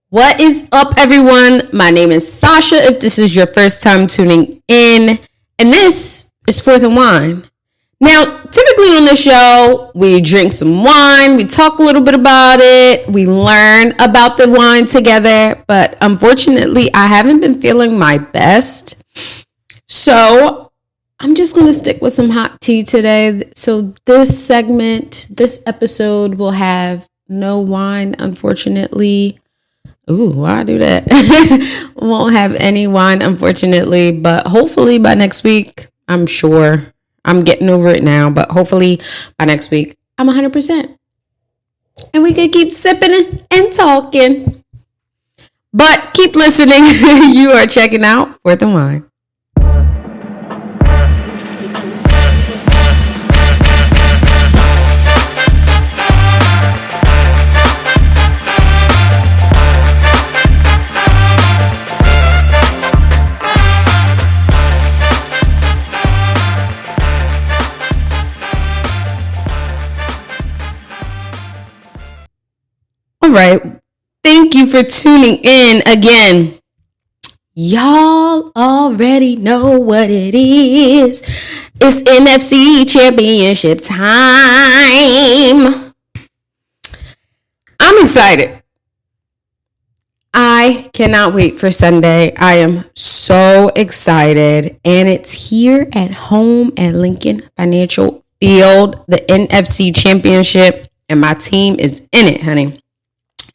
What is up, everyone? My name is Sasha. If this is your first time tuning in, and this is Fourth and Wine. Now, typically on the show, we drink some wine, we talk a little bit about it, we learn about the wine together, but unfortunately, I haven't been feeling my best. So I'm just going to stick with some hot tea today. So this episode will have no wine, unfortunately. Ooh, why do that? Won't have any wine, unfortunately, but hopefully by next week, I'm sure. I'm getting over it now, but hopefully by next week, I'm 100%. And we can keep sipping and talking. But keep listening. You are checking out Fourth and Wine. All right. Thank you for tuning in again. Y'all already know what it is. It's NFC Championship time. I'm excited. I cannot wait for Sunday. I am so excited. And it's here at home at Lincoln Financial Field, the NFC Championship. And my team is in it, honey.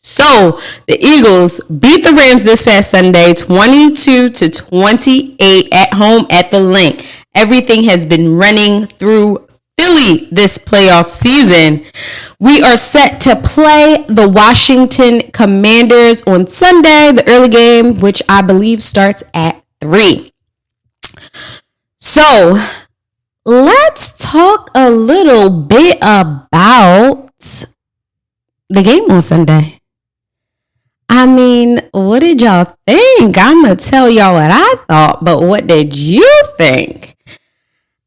So the Eagles beat the Rams this past Sunday, 22-28 at home at the Link. Everything has been running through Philly this playoff season. We are set to play the Washington Commanders on Sunday, the early game, which I believe starts at 3. So let's talk a little bit about the game on Sunday. I mean, what did y'all think? I'm going to tell y'all what I thought, but what did you think?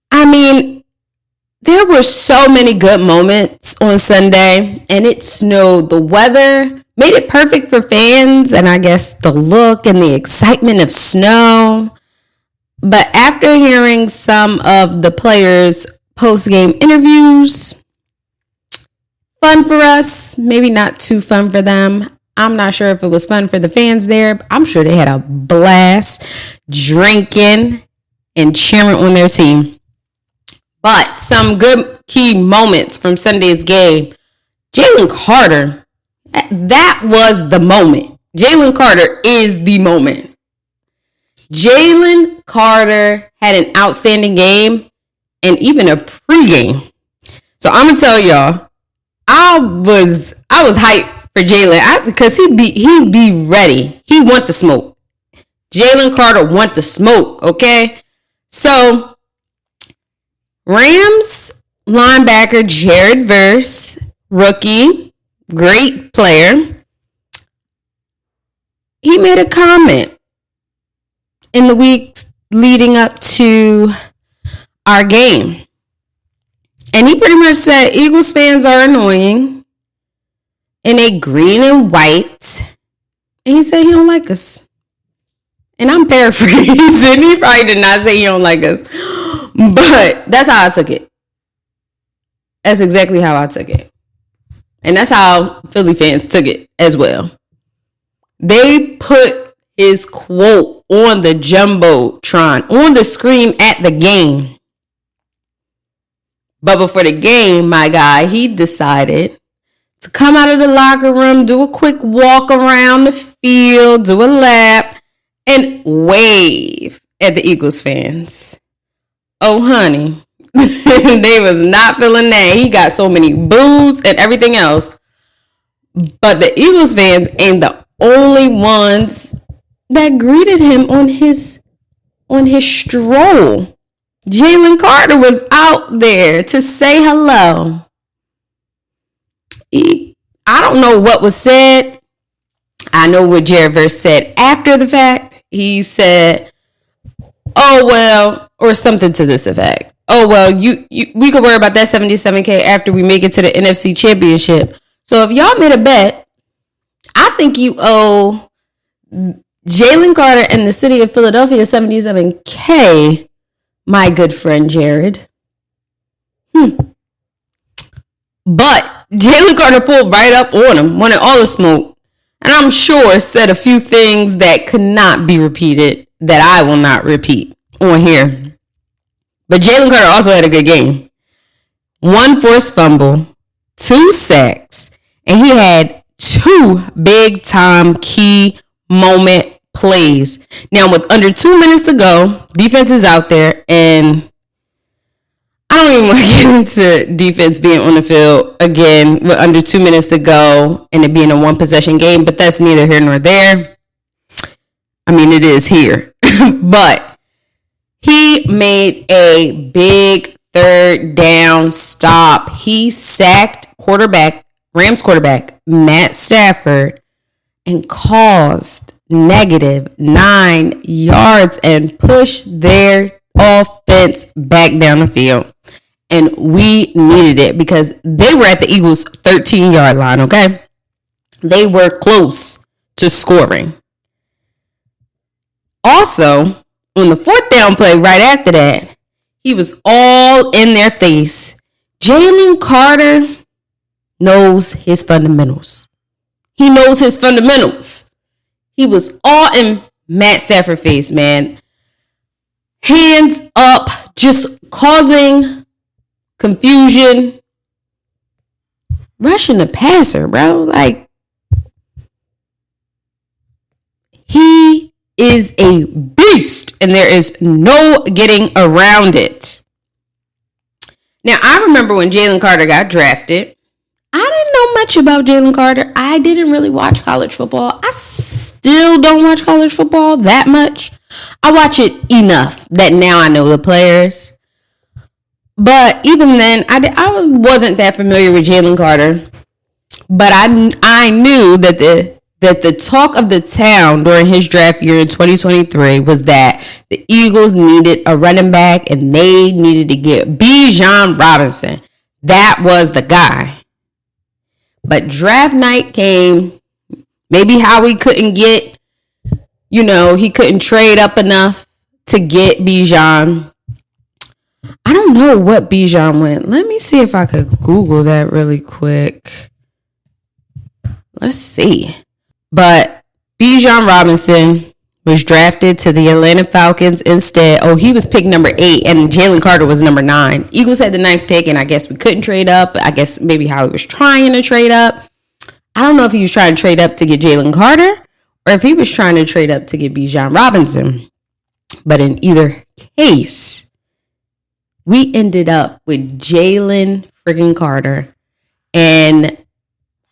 I mean, there were so many good moments on Sunday, and it snowed. The weather made it perfect for fans, and I guess the look and the excitement of snow. But after hearing some of the players' post-game interviews, fun for us, maybe not too fun for them. I'm not sure if it was fun for the fans there, but I'm sure they had a blast drinking and cheering on their team. But some good key moments from Sunday's game. Jalen Carter, that was the moment. Jalen Carter is the moment. Jalen Carter had an outstanding game and even a pregame. So I'm going to tell y'all, I was hyped for Jalen, because he be ready. He want the smoke. Jalen Carter want the smoke, okay? So, Rams linebacker Jared Verse, rookie, great player. He made a comment in the week leading up to our game. And he pretty much said Eagles fans are annoying. And they green and white. And he said he don't like us. And I'm paraphrasing. He probably did not say he don't like us. But that's how I took it. That's exactly how I took it. And that's how Philly fans took it as well. They put his quote on the Jumbotron, on the screen at the game. But before the game, my guy, he decided to come out of the locker room, do a quick walk around the field, do a lap, and wave at the Eagles fans. Oh, honey, they was not feeling that. He got so many boos and everything else. But the Eagles fans ain't the only ones that greeted him on his stroll. Jalen Carter was out there to say hello. I don't know what was said. I know what Jared Verse said after the fact. He said, oh, well, or something to this effect. Oh, well, we could worry about that $77K after we make it to the NFC Championship. So if y'all made a bet, I I think you owe Jalen Carter and the city of Philadelphia $77K, my good friend Jared. But Jalen Carter pulled right up on him, wanted all the smoke. And I'm sure said a few things that could not be repeated that I will not repeat on here. But Jalen Carter also had a good game. 1 forced fumble, 2 sacks, and he had 2 big-time key moment plays. Now, with under 2 minutes to go, defense is out there, and I don't even want to get into defense being on the field again with under 2 minutes to go and it being a 1-possession game, but that's neither here nor there. I mean, it is here. But he made a big 3rd down stop. He sacked Rams quarterback, Matt Stafford, and caused -9 yards and pushed their offense back down the field. And we needed it because they were at the Eagles' 13-yard line, okay? They were close to scoring. Also, on the 4th down play right after that, he was all in their face. Jalen Carter knows his fundamentals. He knows his fundamentals. He was all in Matt Stafford's face, man. Hands up, just causing confusion. Rushing the passer, bro. Like, he is a beast, and there is no getting around it. Now, I remember when Jalen Carter got drafted. I didn't know much about Jalen Carter. I didn't really watch college football. I still don't watch college football that much. I watch it enough that now I know the players. But even then, I wasn't that familiar with Jalen Carter. But I knew that the talk of the town during his draft year in 2023 was that the Eagles needed a running back and they needed to get BG Robinson. That was the guy. But draft night came. Maybe Howie couldn't get, he couldn't trade up enough to get Bijan. I don't know what Bijan went. Let me see if I could Google that really quick. Let's see. But Bijan Robinson was drafted to the Atlanta Falcons instead. Oh, he was picked number 8 and Jalen Carter was number 9. Eagles had the 9th pick and I guess we couldn't trade up. I guess maybe Howie was trying to trade up. I don't know if he was trying to trade up to get Jalen Carter or if he was trying to trade up to get Bijan Robinson. But in either case, we ended up with Jalen friggin' Carter. And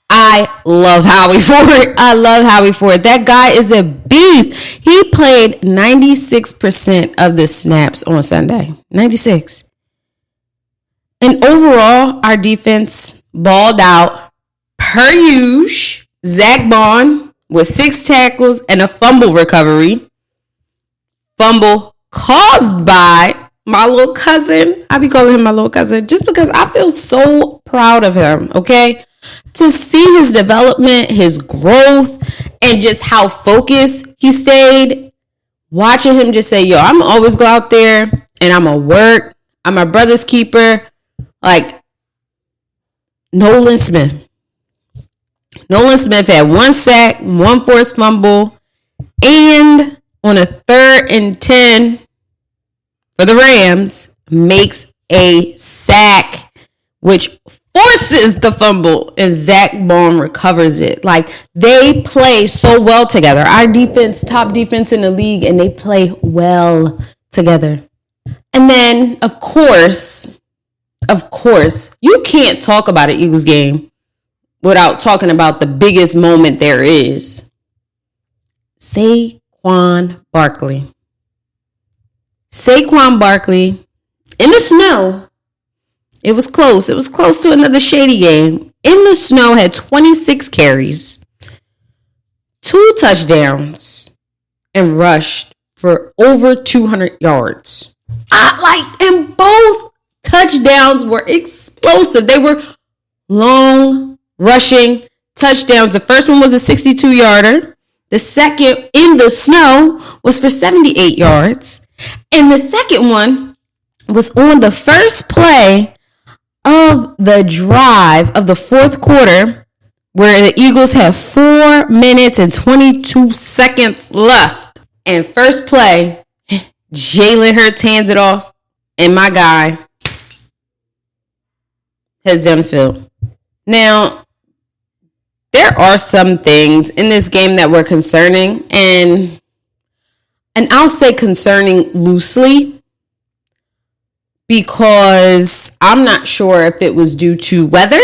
I love Howie for it. I love Howie for it. That guy is a beast. He played 96% of the snaps on Sunday. 96. And overall, our defense balled out per usual. Zach Bond with 6 tackles and a fumble recovery. Fumble caused by my little cousin. I be calling him my little cousin just because I feel so proud of him, okay? To see his development, his growth, and just how focused he stayed. Watching him just say, I'm going to always go out there and I'm going to work. I'm my brother's keeper. Like Nolan Smith. Nolan Smith had 1 sack, 1 forced fumble, and on a 3rd and 10 for the Rams, makes a sack, which forces the fumble, and Zach Bond recovers it. Like, they play so well together. Our defense, top defense in the league, and they play well together. And then, of course, you can't talk about an Eagles game without talking about the biggest moment there is. Saquon Barkley. Saquon Barkley in the snow. It was close. It was close to another shady game. In the snow, had 26 carries, 2 touchdowns, and rushed for over 200 yards. And both touchdowns were explosive. They were long rushing touchdowns. The first one was a 62-yarder. The second in the snow was for 78 yards. And the second one was on the first play of the drive of the fourth quarter, where the Eagles have 4 minutes and 22 seconds left. And first play, Jalen Hurts hands it off, and my guy has done field. Now, there are some things in this game that were concerning, and I'll say concerning loosely, because I'm not sure if it was due to weather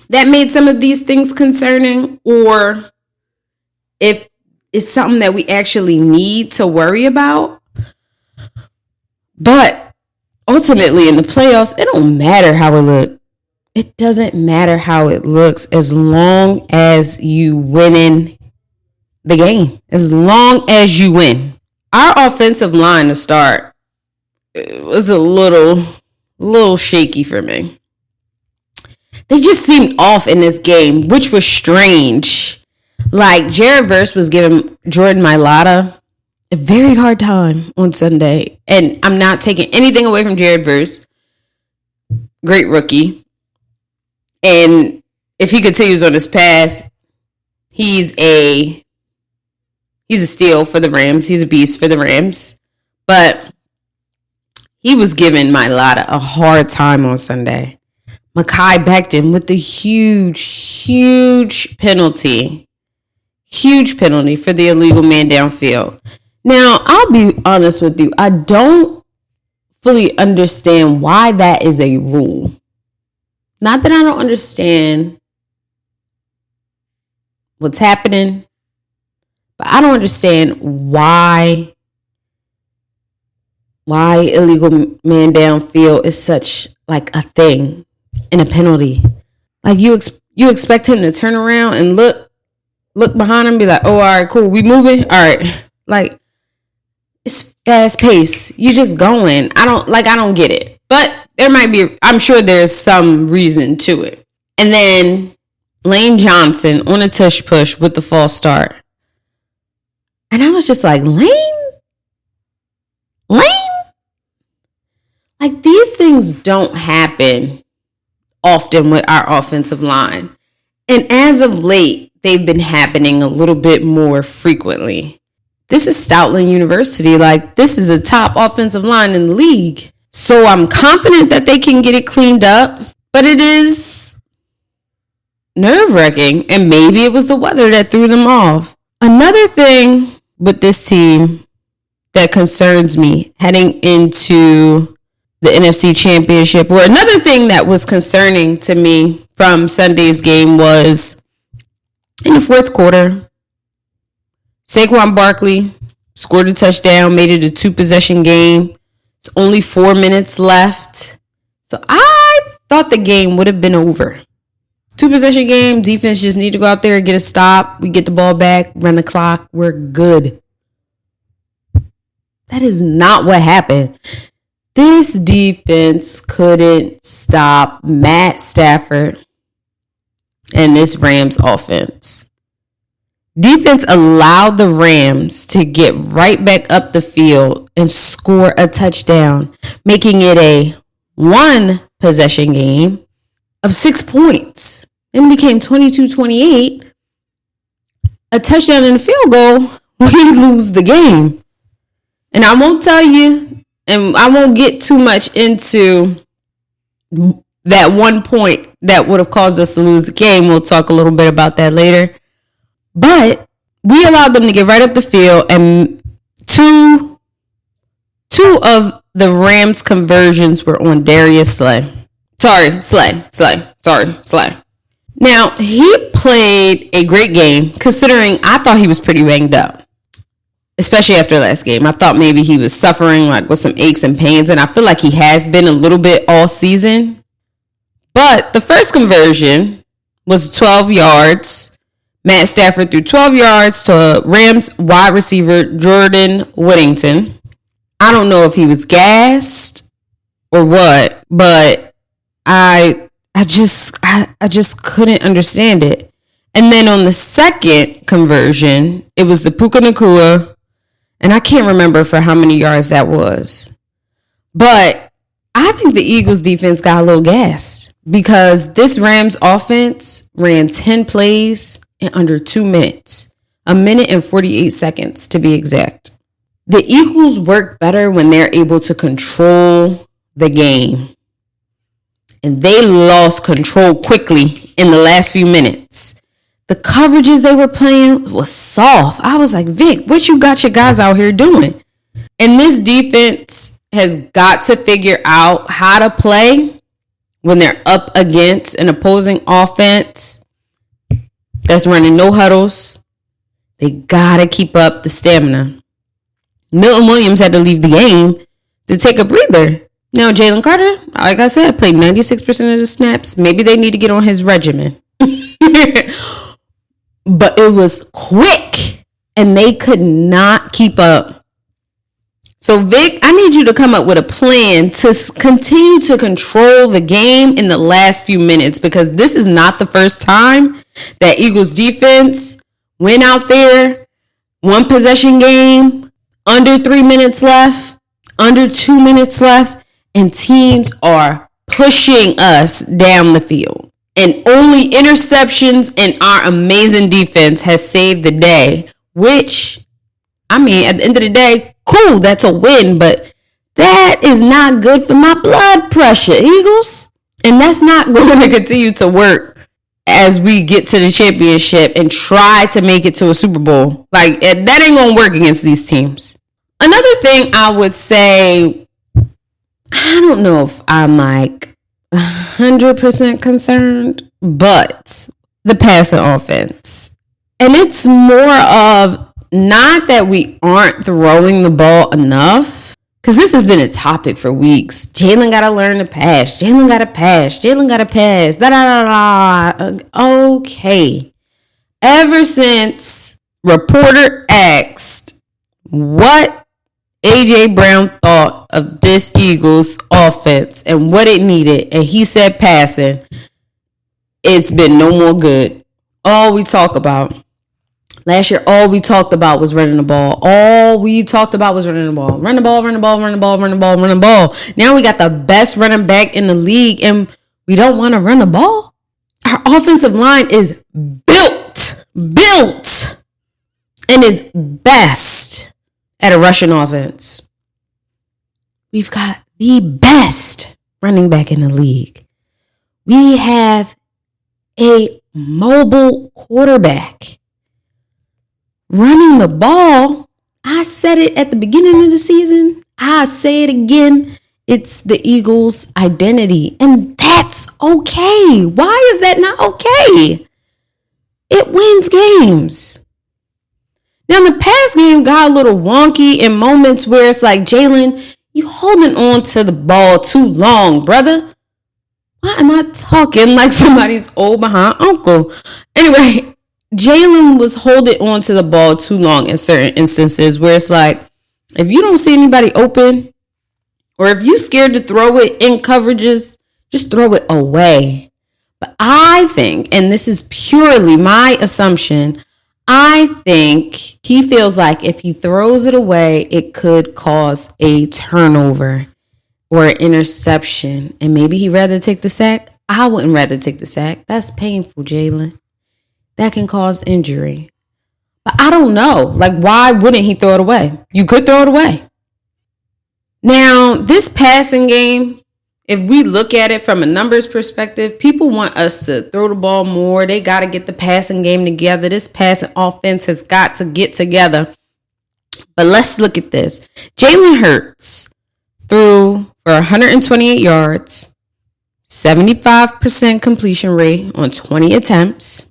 that made some of these things concerning, or if it's something that we actually need to worry about. But ultimately in the playoffs, it don't matter how it looks. It doesn't matter how it looks as long as you winning the game. As long as you win. Our offensive line to start was a little shaky for me. They just seemed off in this game, which was strange. Like, Jared Verse was giving Jordan Mailata a very hard time on Sunday. And I'm not taking anything away from Jared Verse. Great rookie. And if he continues on this path, he's a steal for the Rams. He's a beast for the Rams. But he was giving Mailata a hard time on Sunday. Mekhi backed him with the huge penalty. Huge penalty for the illegal man downfield. Now, I'll be honest with you. I don't fully understand why that is a rule. Not that I don't understand what's happening, but I don't understand why illegal man downfield is such like a thing and a penalty. Like, you expect him to turn around and look behind him and be like, oh, all right, cool, we moving? All right. Like, it's fast paced. You just going. I don't get it. But there might be, I'm sure there's some reason to it. And then Lane Johnson on a tush push with the false start. And I was just like, Lane? Like, these things don't happen often with our offensive line. And as of late, they've been happening a little bit more frequently. This is Stoutland University. Like, this is a top offensive line in the league. So I'm confident that they can get it cleaned up. But it is nerve-wracking. And maybe it was the weather that threw them off. Another thing with this team that concerns me heading into the NFC Championship, or another thing that was concerning to me from Sunday's game, was in the fourth quarter, Saquon Barkley scored a touchdown, made it a 2-possession game. It's only 4 minutes left. So I thought the game would have been over. 2-possession game, defense just need to go out there and get a stop. We get the ball back, run the clock, we're good. That is not what happened. This defense couldn't stop Matt Stafford and this Rams offense. Defense allowed the Rams to get right back up the field and score a touchdown, making it a 1-possession game of 6 points. Then it became 22-28. A touchdown and a field goal, we lose the game. And I won't tell you, and I won't get too much into that 1 point that would have caused us to lose the game. We'll talk a little bit about that later. But we allowed them to get right up the field, and two of the Rams conversions were on Darius Slay. Slay. Now, he played a great game, considering I thought he was pretty banged up, especially after last game. I thought maybe he was suffering like with some aches and pains, and I feel like he has been a little bit all season. But the first conversion was 12 yards. Matt Stafford threw 12 yards to Rams wide receiver Jordan Whittington. I don't know if he was gassed or what, but I I just couldn't understand it. And then on the second conversion, it was the Puka Nacua, and I can't remember for how many yards that was. But I think the Eagles defense got a little gassed because this Rams offense ran 10 plays in under 2 minutes, 1 minute and 48 seconds to be exact. The Eagles work better when they're able to control the game. And they lost control quickly in the last few minutes. The coverages they were playing was soft. I was like, Vic, what you got your guys out here doing? And this defense has got to figure out how to play when they're up against an opposing offense that's running no huddles. They got to keep up the stamina. Milton Williams had to leave the game to take a breather. Now, Jalen Carter, like I said, played 96% of the snaps. Maybe they need to get on his regimen. But it was quick, and they could not keep up. So, Vic, I need you to come up with a plan to continue to control the game in the last few minutes, because this is not the first time that Eagles defense went out there, one possession game, under 3 minutes left, under 2 minutes left, and teams are pushing us down the field. And only interceptions and our amazing defense has saved the day, which, I mean, at the end of the day, cool, that's a win, but that is not good for my blood pressure, Eagles. And that's not going to continue to work as we get to the championship and try to make it to a Super Bowl. Like, that ain't going to work against these teams. Another thing I would say, I don't know if I'm like 100% concerned, but the passing offense. And it's more of not that we aren't throwing the ball enough, because this has been a topic for weeks. Jalen got to learn to pass. Jalen got to pass. Jalen got to pass. Okay. Ever since reporter asked what AJ Brown thought of this Eagles offense and what it needed, and he said passing, it's been no more good. All we talk about last year, all we talked about was running the ball. All we talked about was running the ball. Run the ball, run the ball, run the ball, run the ball, run the ball. Now we got the best running back in the league, and we don't want to run the ball. Our offensive line is built, and is best at a rushing offense. We've got the best running back in the league. We have a mobile quarterback. Running the ball, I said it at the beginning of the season. I say it again. It's the Eagles' identity. And that's okay. Why is that not okay? It wins games. Now, the pass game got a little wonky in moments where it's like, Jalen, you holding on to the ball too long, brother. Why am I talking like somebody's old behind uncle? Anyway, Jalen was holding on to the ball too long in certain instances where it's like, if you don't see anybody open, or if you're scared to throw it in coverages, just throw it away. But I think, and this is purely my assumption, I think he feels like if he throws it away, it could cause a turnover or an interception. And maybe he'd rather take the sack. I wouldn't rather take the sack. That's painful, Jalen. That can cause injury. But I don't know. Like, why wouldn't he throw it away? You could throw it away. Now, this passing game, if we look at it from a numbers perspective, people want us to throw the ball more. They got to get the passing game together. This passing offense has got to get together. But let's look at this. Jalen Hurts threw for 128 yards, 75% completion rate on 20 attempts.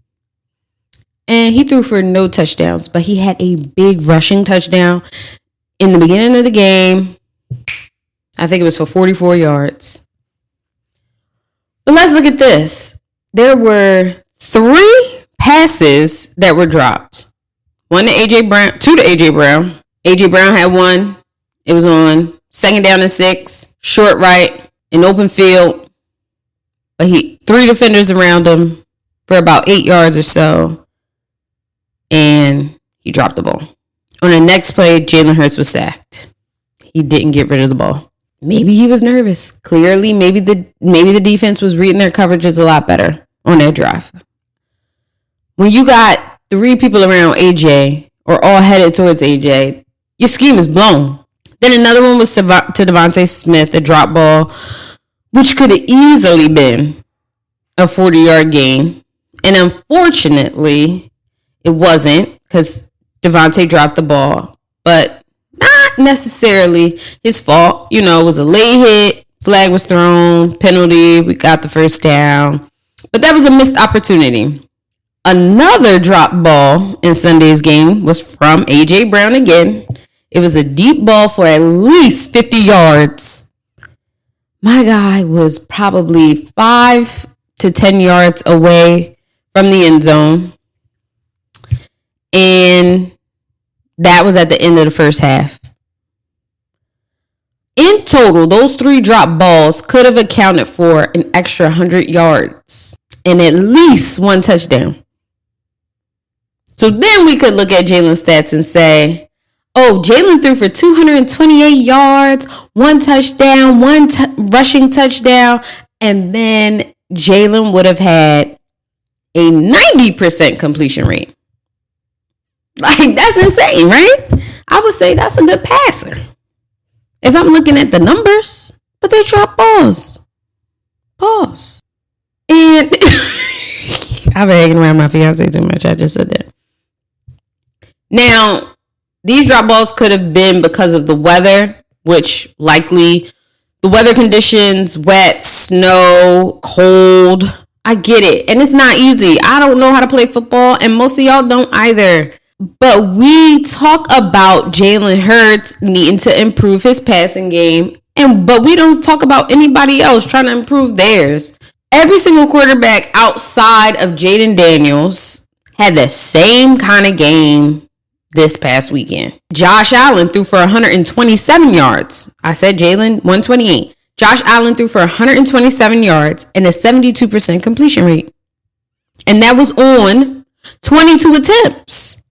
And he threw for no touchdowns, but he had a big rushing touchdown in the beginning of the game. I think it was for 44 yards. But let's look at this. There were 3 passes that were dropped. Two to AJ Brown. AJ Brown had one. It was on 2nd down and 6, short right, in open field. but three defenders around him for about 8 yards or so, and he dropped the ball. On the next play, Jalen Hurts was sacked. He didn't get rid of the ball. Maybe he was nervous. Clearly, maybe the defense was reading their coverages a lot better on that drive. When you got three people around AJ or all headed towards AJ, your scheme is blown. Then another one was to Devontae Smith, a drop ball, which could have easily been a 40-yard gain. And unfortunately, it wasn't because Devontae dropped the ball. But not necessarily his fault. You know, it was a late hit. Flag was thrown. Penalty. We got the first down. But that was a missed opportunity. Another drop ball in Sunday's game was from A.J. Brown again. It was a deep ball for at least 50 yards. My guy was probably 5 to 10 yards away from the end zone. And that was at the end of the first half. In total, those three drop balls could have accounted for an extra 100 yards and at least one touchdown. So then we could look at Jalen's stats and say, oh, Jalen threw for 228 yards, one touchdown, one rushing touchdown, and then Jalen would have had a 90% completion rate. Like, that's insane, right? I would say that's a good passer. If I'm looking at the numbers, but they drop balls. Pause. And I've been hanging around my fiance too much. I just said that. Now, these drop balls could have been because of the weather, which likely the weather conditions, wet, snow, cold. I get it. And it's not easy. I don't know how to play football, and most of y'all don't either. But we talk about Jalen Hurts needing to improve his passing game, but we don't talk about anybody else trying to improve theirs. Every single quarterback outside of Jaden Daniels had the same kind of game this past weekend. Josh Allen threw for 127 yards. I said Jalen, 128. Josh Allen threw for 127 yards and a 72% completion rate. And that was on 22 attempts.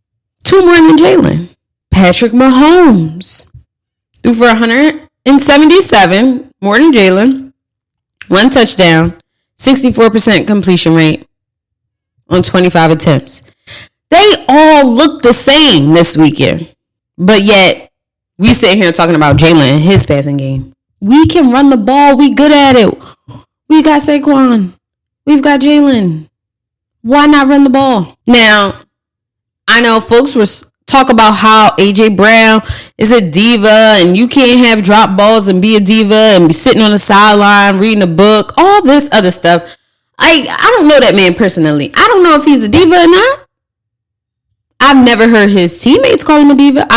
2 more than Jalen. Patrick Mahomes threw for 177, more than Jalen. 1 touchdown, 64% completion rate on 25 attempts. They all look the same this weekend. But yet, we sitting here talking about Jalen and his passing game. We can run the ball. We good at it. We got Saquon. We've got Jalen. Why not run the ball? Now, I know folks were talk about how A.J. Brown is a diva and you can't have drop balls and be a diva and be sitting on the sideline reading a book, all this other stuff. I don't know that man personally. I don't know if he's a diva or not. I've never heard his teammates call him a diva.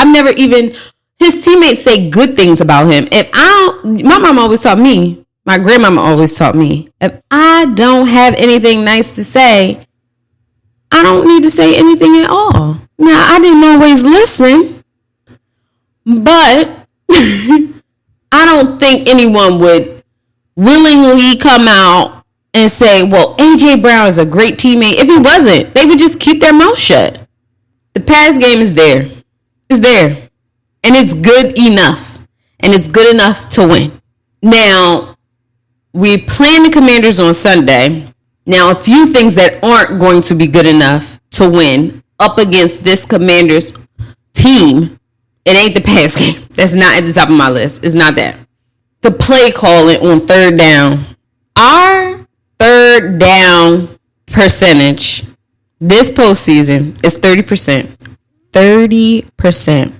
His teammates say good things about him. My mom always taught me, my grandmama always taught me, if I don't have anything nice to say, I don't need to say anything at all. Now, I didn't always listen, but I don't think anyone would willingly come out and say, well, A.J. Brown is a great teammate. If he wasn't, they would just keep their mouth shut. The pass game is there. It's there. And it's good enough. And it's good enough to win. Now, we playing the Commanders on Sunday. Now, a few things that aren't going to be good enough to win up against this Commanders team. It ain't the pass game. That's not at the top of my list. It's not that. The play calling on third down. Our third down percentage this postseason is 30%. 30%.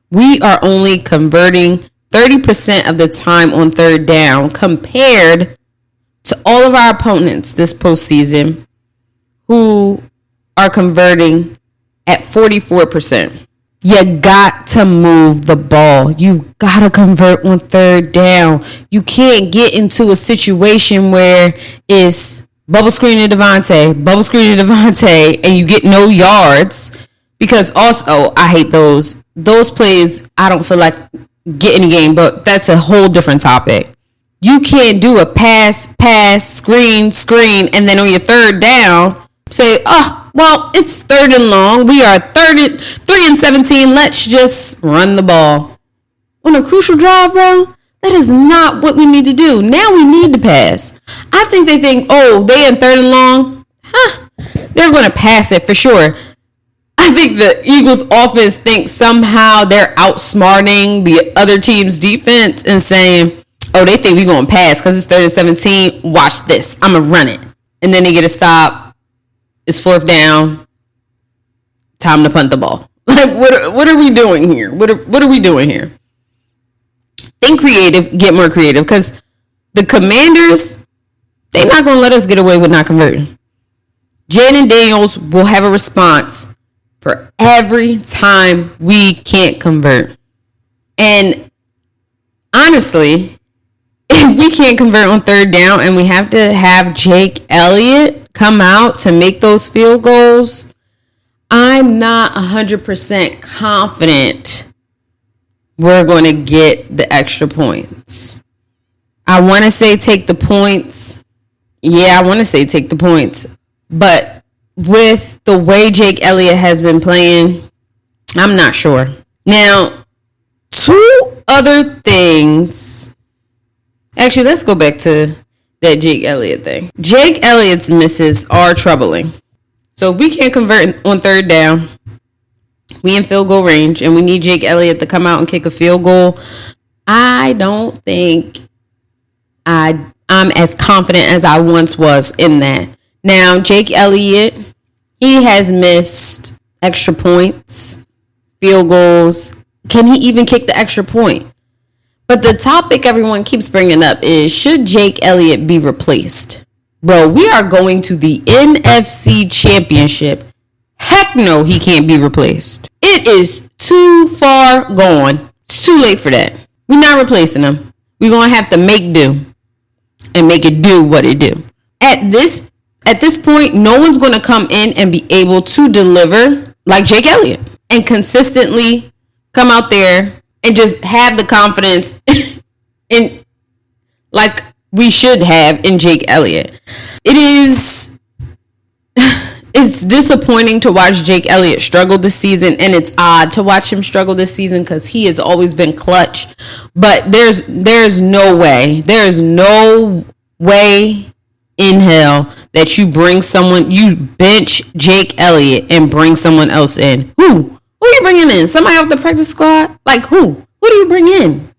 We are only converting 30% of the time on third down compared to all of our opponents this postseason who are converting at 44%. You got to move the ball. You got to convert on third down. You can't get into a situation where it's bubble screen to Devontae, and you get no yards. Because also, I hate those plays. I don't feel like getting a game, but that's a whole different topic. You can't do a pass, screen, and then on your third down, say, oh, well, it's 3rd and long. We are 3 and 17. Let's just run the ball. On a crucial drive, bro, that is not what we need to do. Now we need to pass. I think they think, oh, they in 3rd and long. They're going to pass it for sure. I think the Eagles offense thinks somehow they're outsmarting the other team's defense and saying, oh, they think we're going to pass because it's 3rd and 17. Watch this. I'm going to run it. And then they get a stop. It's 4th down. Time to punt the ball. Like, what are we doing here? What are we doing here? Think creative. Get more creative. Because the Commanders, they're not going to let us get away with not converting. Jaden Daniels will have a response for every time we can't convert. And honestly, if we can't convert on 3rd down and we have to have Jake Elliott come out to make those field goals, I'm not 100% confident we're going to get the extra points. I want to say take the points. Yeah, I want to say take the points. But with the way Jake Elliott has been playing, I'm not sure. Now, 2 other things. Actually, let's go back to that Jake Elliott thing. Jake Elliott's misses are troubling. So if we can't convert on 3rd down, we in field goal range, and we need Jake Elliott to come out and kick a field goal, I don't think I'm as confident as I once was in that. Now, Jake Elliott, he has missed extra points, field goals. Can he even kick the extra point? But the topic everyone keeps bringing up is, should Jake Elliott be replaced? Bro, we are going to the NFC Championship. Heck no, he can't be replaced. It is too far gone. It's too late for that. We're not replacing him. We're going to have to make do and make it do what it do. At this point, no one's going to come in and be able to deliver like Jake Elliott and consistently come out there and just have the confidence in like we should have in Jake Elliott. It's disappointing to watch Jake Elliott struggle this season, and it's odd to watch him struggle this season because he has always been clutch. But there's no way in hell that you bench Jake Elliott and bring someone else in. Who are you bringing in? Somebody off the practice squad? Like who? Who do you bring in?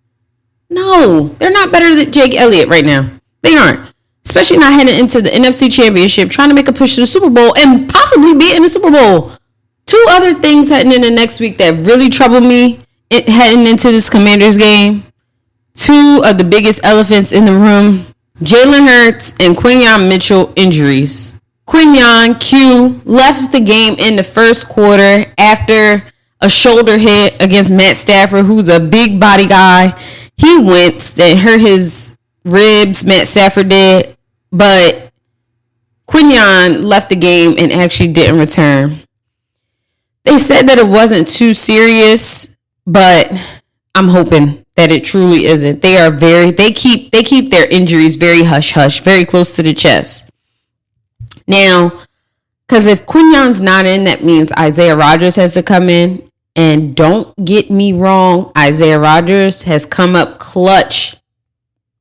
No, they're not better than Jake Elliott right now. They aren't. Especially not heading into the NFC Championship, trying to make a push to the Super Bowl and possibly be in the Super Bowl. 2 other things heading into next week that really trouble me heading into this Commanders game. 2 of the biggest elephants in the room. Jalen Hurts and Quinyon Mitchell injuries. Quinyon Q left the game in the first quarter after a shoulder hit against Matt Stafford, who's a big body guy. He winced and hurt his ribs, Matt Stafford did. But Quinyon left the game and actually didn't return. They said that it wasn't too serious, but I'm hoping that it truly isn't. They keep their injuries very hush hush, very close to the chest. Now, because if Quinyon's not in, that means Isaiah Rodgers has to come in. And don't get me wrong, Isaiah Rodgers has come up clutch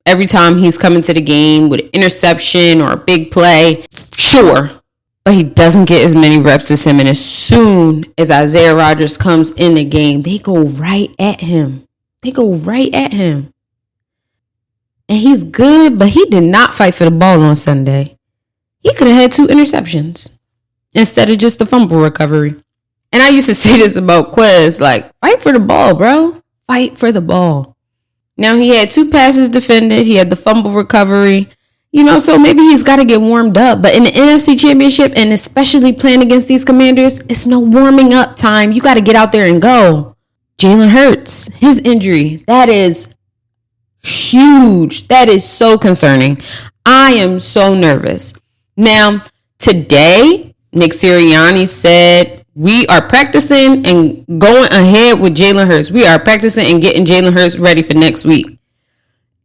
every time he's come into the game with an interception or a big play. Sure. But he doesn't get as many reps as him. And as soon as Isaiah Rodgers comes in the game, they go right at him. And he's good, but he did not fight for the ball on Sunday. He could have had 2 interceptions instead of just the fumble recovery. And I used to say this about Quez, like, fight for the ball, bro. Fight for the ball. Now, he had 2 passes defended. He had the fumble recovery. So maybe he's got to get warmed up. But in the NFC Championship, and especially playing against these Commanders, it's no warming up time. You got to get out there and go. Jalen Hurts, his injury, that is huge. That is so concerning. I am so nervous. Now, today, Nick Sirianni said, we are practicing and going ahead with Jalen Hurts. We are practicing and getting Jalen Hurts ready for next week.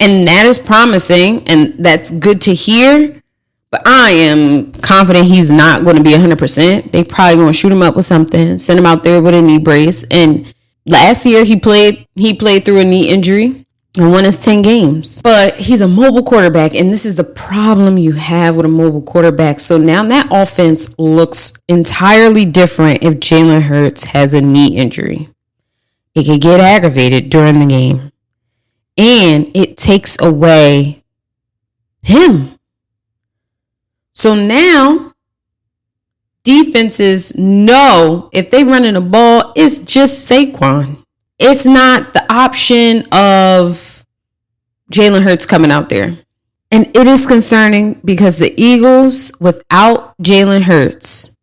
And that is promising, and that's good to hear. But I am confident he's not going to be 100%. They probably going to shoot him up with something, send him out there with a knee brace. And last year he played through a knee injury and won his 10 games. But he's a mobile quarterback, and this is the problem you have with a mobile quarterback. So now that offense looks entirely different if Jalen Hurts has a knee injury. It could get aggravated during the game. And it takes away him. So now defenses know if they running the ball, it's just Saquon. It's not the option of Jalen Hurts coming out there. And it is concerning because the Eagles, without Jalen Hurts,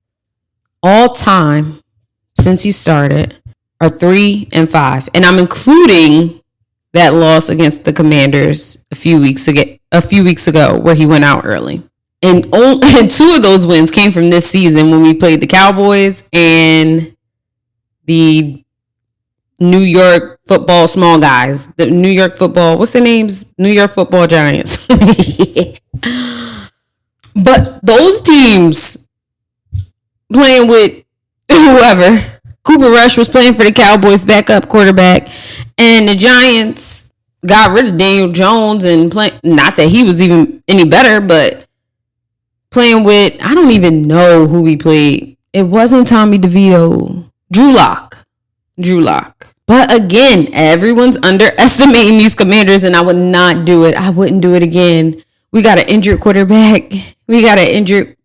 all time since he started, are 3-5. And I'm including that loss against the Commanders a few weeks ago where he went out early. And 2 of those wins came from this season when we played the Cowboys and the New York football small guys. The New York football, what's their names? New York football Giants. But those teams playing with whoever. Cooper Rush was playing for the Cowboys backup quarterback. And the Giants got rid of Daniel Jones and not that he was even any better, but playing with, I don't even know who we played. It wasn't Tommy DeVito. Drew Lock. But again, everyone's underestimating these Commanders, and I would not do it. I wouldn't do it again. We got an injured quarterback. We got an injured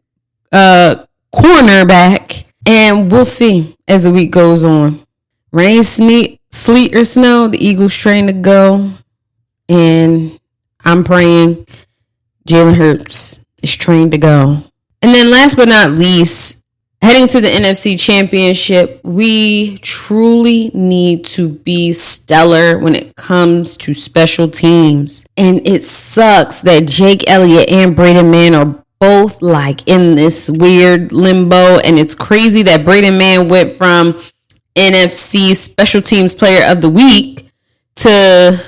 cornerback. And we'll see as the week goes on. Rain, sleet, or snow, the Eagles train to go. And I'm praying Jalen Hurts is trained to go. And then last but not least, heading to the NFC Championship, we truly need to be stellar when it comes to special teams. And it sucks that Jake Elliott and Braden Mann are both like in this weird limbo. And it's crazy that Braden Mann went from NFC Special Teams Player of the Week to,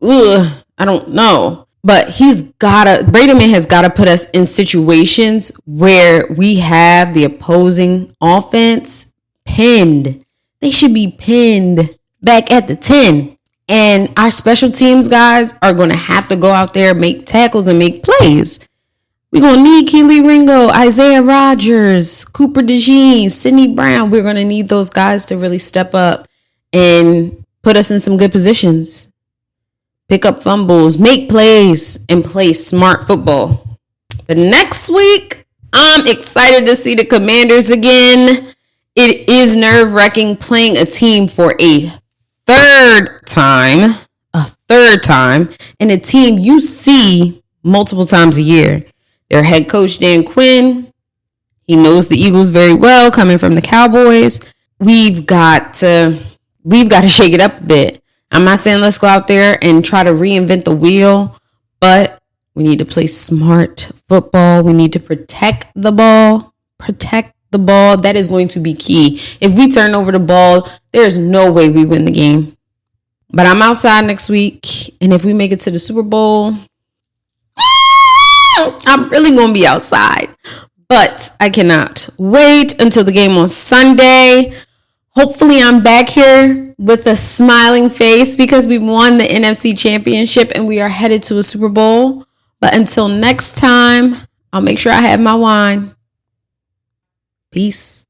I don't know. But Braden Mann has got to put us in situations where we have the opposing offense pinned. They should be pinned back at the 10. And our special teams guys are going to have to go out there, make tackles, and make plays. We're going to need Keely Ringo, Isaiah Rodgers, Cooper DeJean, Sidney Brown. We're going to need those guys to really step up and put us in some good positions. Pick up fumbles, make plays, and play smart football. But next week, I'm excited to see the Commanders again. It is nerve-wracking playing a team for a third time, and a team you see multiple times a year. Their head coach, Dan Quinn, he knows the Eagles very well, coming from the Cowboys. We've got to shake it up a bit. I'm not saying let's go out there and try to reinvent the wheel, but we need to play smart football. We need to protect the ball. That is going to be key. If we turn over the ball, there's no way we win the game. But I'm outside next week, and if we make it to the Super Bowl, I'm really going to be outside. But I cannot wait until the game on Sunday. Hopefully I'm back here with a smiling face because we won the NFC Championship and we are headed to a Super Bowl. But until next time, I'll make sure I have my wine. Peace.